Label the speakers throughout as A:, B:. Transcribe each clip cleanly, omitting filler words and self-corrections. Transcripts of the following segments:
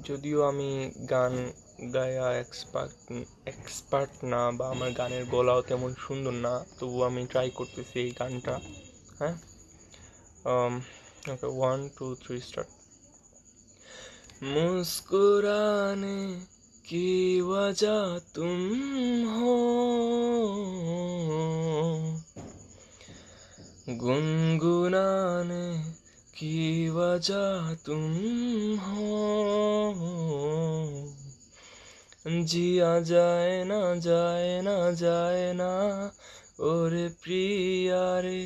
A: যদিও আমি গান গায়া এক্সপার্ট না, বা আমার গানের গলাও তেমন সুন্দর না, তবু আমি ট্রাই করতেছি এই গানটা। হ্যাঁ, ওকে, 1 2 3 স্টার্ট। मुस्कुराने की वजह तुम हो, गुनगुनाने की वजह तुम हो, जिया जाए ना जाए ना जाए ना ओरे प्रिया रे,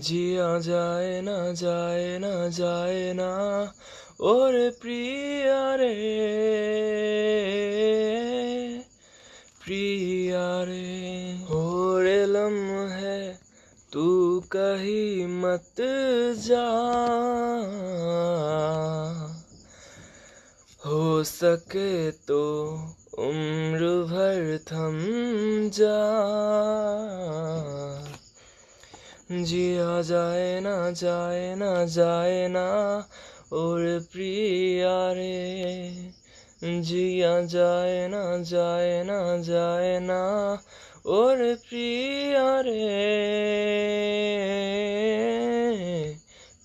A: जिया जाए ना जाए ना जाए ना ओरे प्रिया रे, प्रिया रे। ओरे लम्हे तू कहीं मत जा, हो सके तो उम्र भर थम जा, जिया जाए ना जाए ना जाए ना और प्रिया रे, जिया जाए ना जाए ना जाए ना और प्रिया रे,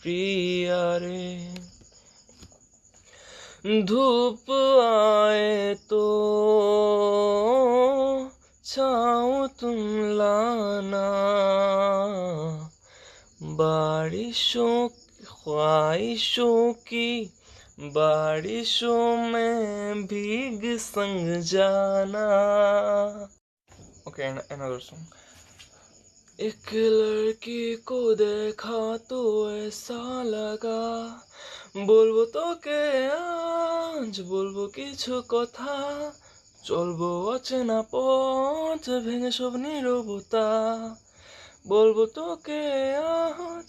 A: प्रिया रे। धूप आए तो छाँव तुम लाना, बारिशों ख्वाहिशों की बारिशों में भीग संग जाना। Okay, another song. एक लड़की को देखा तो ऐसा लगा, বলবো তোকে আজ, বলবো কিছু কথা, চলবো অচেনা পথ ভেঙে সব নীরবতা, বলবো তোকে আজ,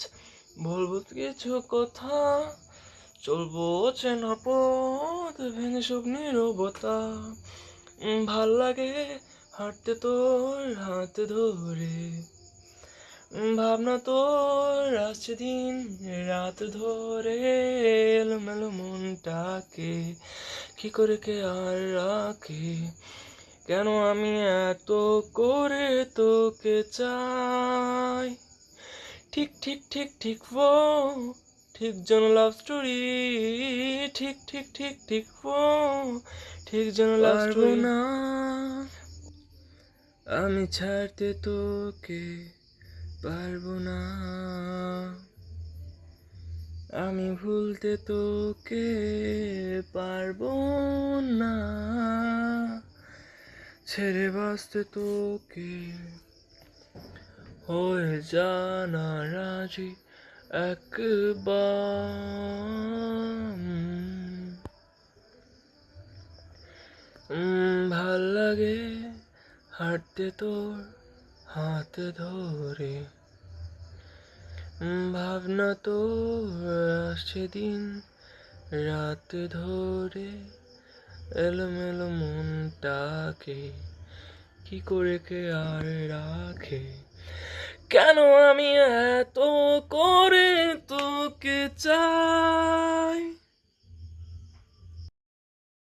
A: বলবো কিছু কথা, চলবো অচেনা পথ ভেঙে সব নীরবতা, ভাল লাগে হাঁটতে তোর হাত ধরে, ভাবনা তোর আসছে দিন রাত ধরে, এলোমেলো মনটাকে কি করে কে আর রাখে, কেন আমি এত করে তোকে চাই, ঠিক ঠিক ঠিক ঠিক ও ঠিক যেন লাভ স্টোরি, ঠিক ঠিক ঠিক ঠিক ও ঠিক যেন লাভ স্টোরি না, আমি ছাড়তে তোকে পারবো না, আমি ভুলতে তোকে পারবো না, ছেড়ে বাঁচতে তোকে হয়ে জানা রাজি একবার, ভাল লাগে হাঁটতে তোর হাত ধরে, ভাবনা তোর আসছে দিন রাত ধরে, এলোমেলো মনটাকে কি করে কে আর রাখে, কেন আমি এত করে তোকে চাই।